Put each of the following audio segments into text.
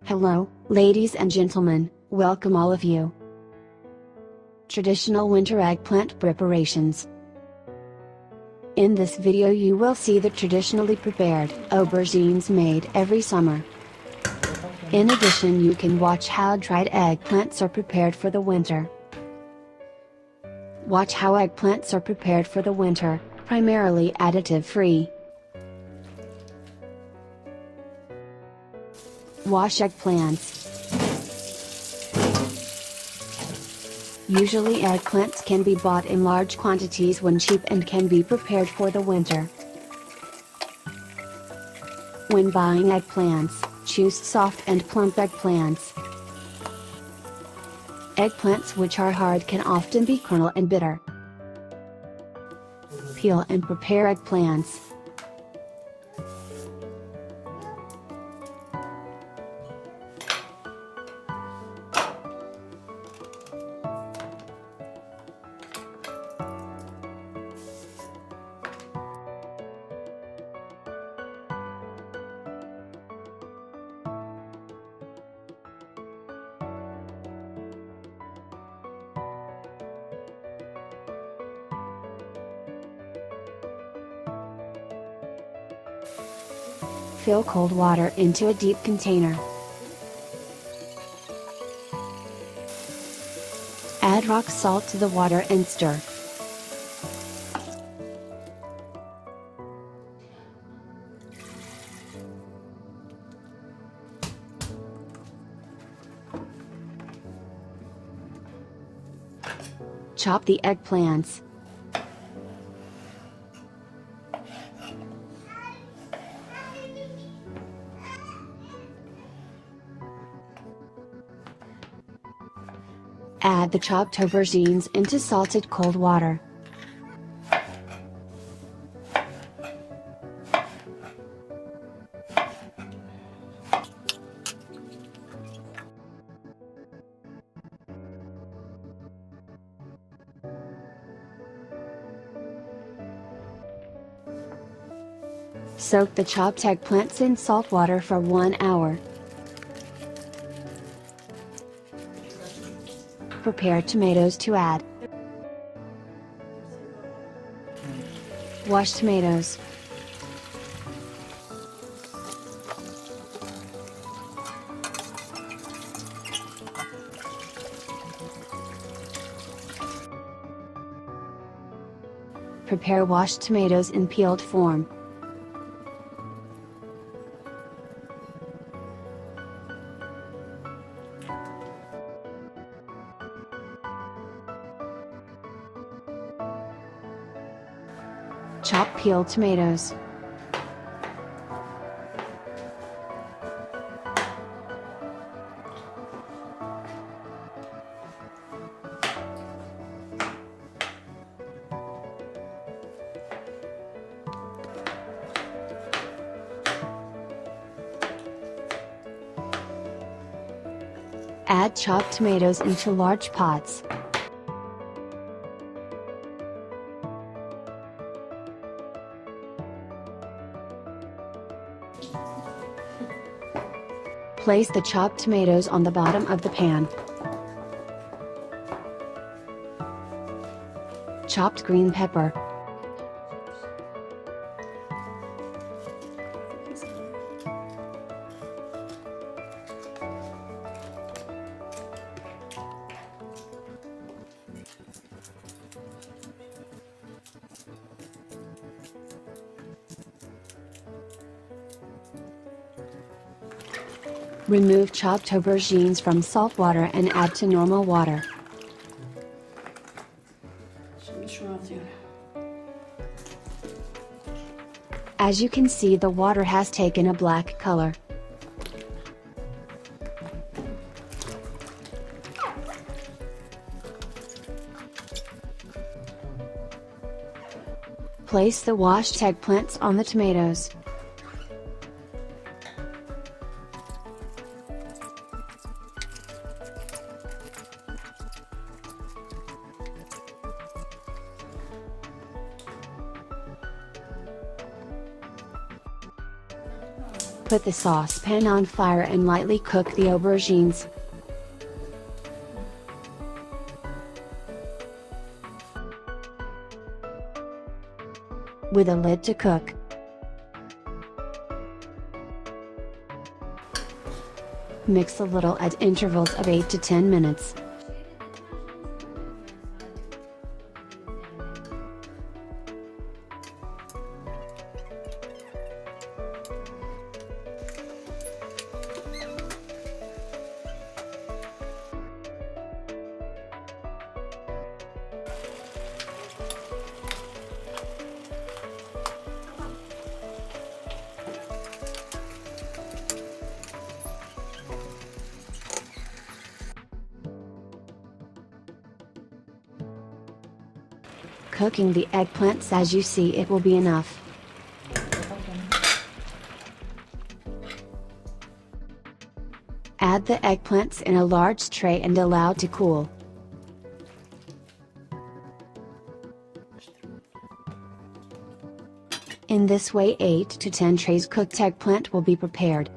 Hello, ladies and gentlemen, welcome all of you. Traditional winter eggplant preparations. In this video you will see the traditionally prepared aubergines made every summer. In addition, you can watch how dried eggplants are prepared for the winter. Watch how eggplants are prepared for the winter, primarily additive-free. Wash eggplants. Usually eggplants can be bought in large quantities when cheap and can be prepared for the winter. When buying eggplants, choose soft and plump eggplants. Eggplants which are hard can often be kernel and bitter. Peel and prepare eggplants. Fill cold water into a deep container. Add rock salt to the water and stir. Chop the eggplants. Add the chopped aubergines into salted cold water. Soak the chopped eggplants in salt water for 1 hour. Prepare tomatoes to add. Wash tomatoes. Prepare washed tomatoes in peeled form. Chop peeled tomatoes. Add chopped tomatoes into large pots. Place the chopped tomatoes on the bottom of the pan. Chopped green pepper. Remove chopped aubergines from salt water and add to normal water. As you can see, the water has taken a black color. Place the washed eggplants on the tomatoes. Put the saucepan on fire and lightly cook the aubergines. With a lid to cook. Mix a little at intervals of 8 to 10 minutes. Cooking the eggplants as you see it will be enough. Add the eggplants in a large tray and allow to cool. In this way 8 to 10 trays cooked eggplant will be prepared.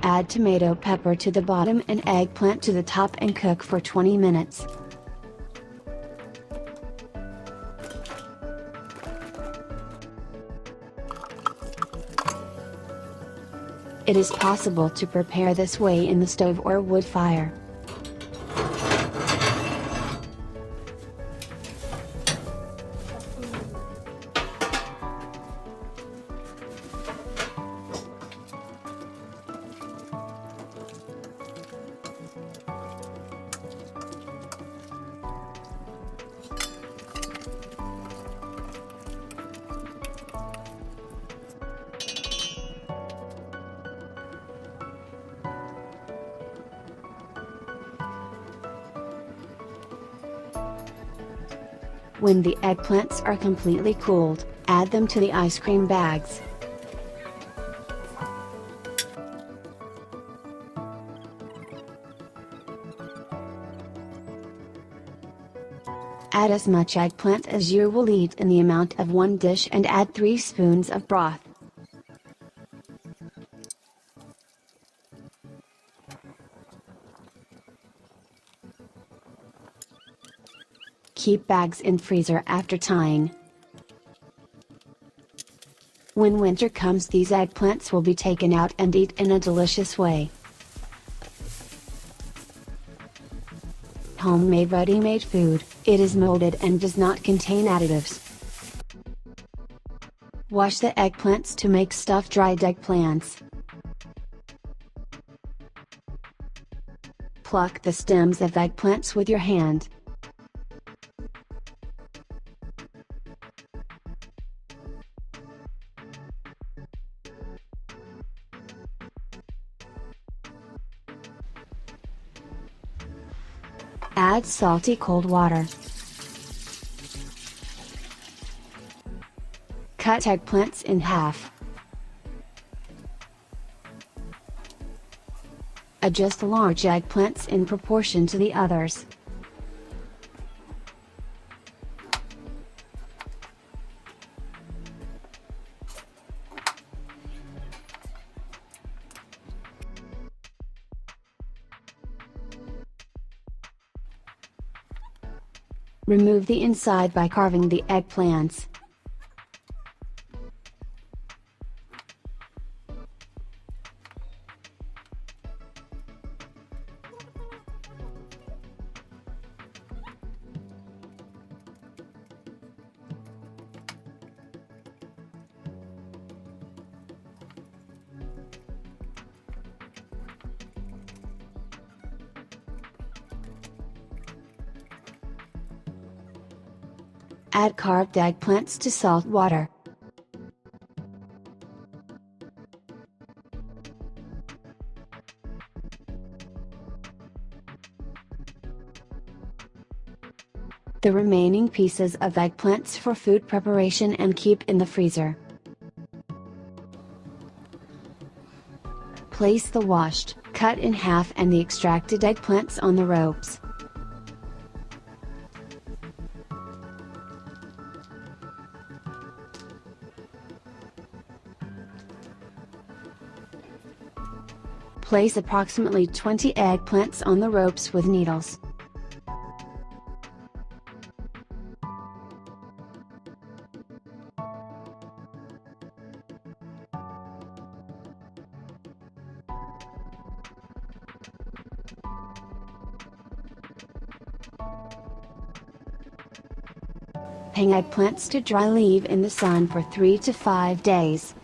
Add tomato pepper to the bottom and eggplant to the top and cook for 20 minutes. It is possible to prepare this way in the stove or wood fire. When the eggplants are completely cooled, add them to the ice cream bags. Add as much eggplant as you will eat in the amount of one dish and add 3 spoons of broth. Keep bags in freezer after tying. When winter comes, these eggplants will be taken out and eat in a delicious way. Homemade ready-made food, it is molded and does not contain additives. Wash the eggplants to make stuffed dried eggplants. Pluck the stems of eggplants with your hand. Add salty cold water. Cut eggplants in half. Adjust large eggplants in proportion to the others. Remove the inside by carving the eggplants. Add carved eggplants to salt water. The remaining pieces of eggplants for food preparation and keep in the freezer. Place the washed, cut in half and the extracted eggplants on the ropes. Place approximately 20 eggplants on the ropes with needles. Hang eggplants to dry. Leave in the sun for 3 to 5 days.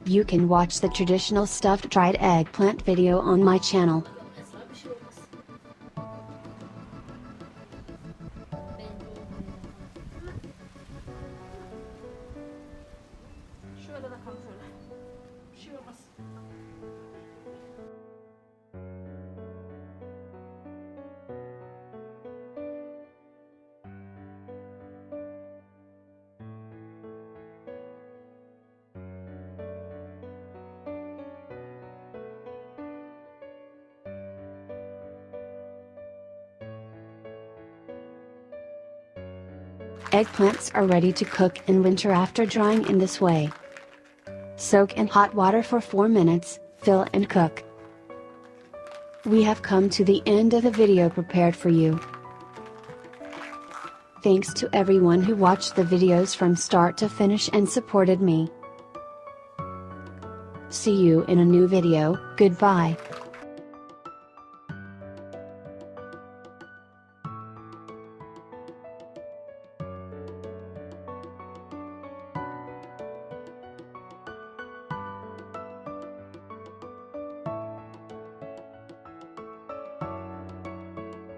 You can watch the traditional stuffed dried eggplant video on my channel. Eggplants are ready to cook in winter after drying in this way. Soak in hot water for 4 minutes, fill and cook. We have come to the end of the video prepared for you. Thanks to everyone who watched the videos from start to finish and supported me. See you in a new video. Goodbye.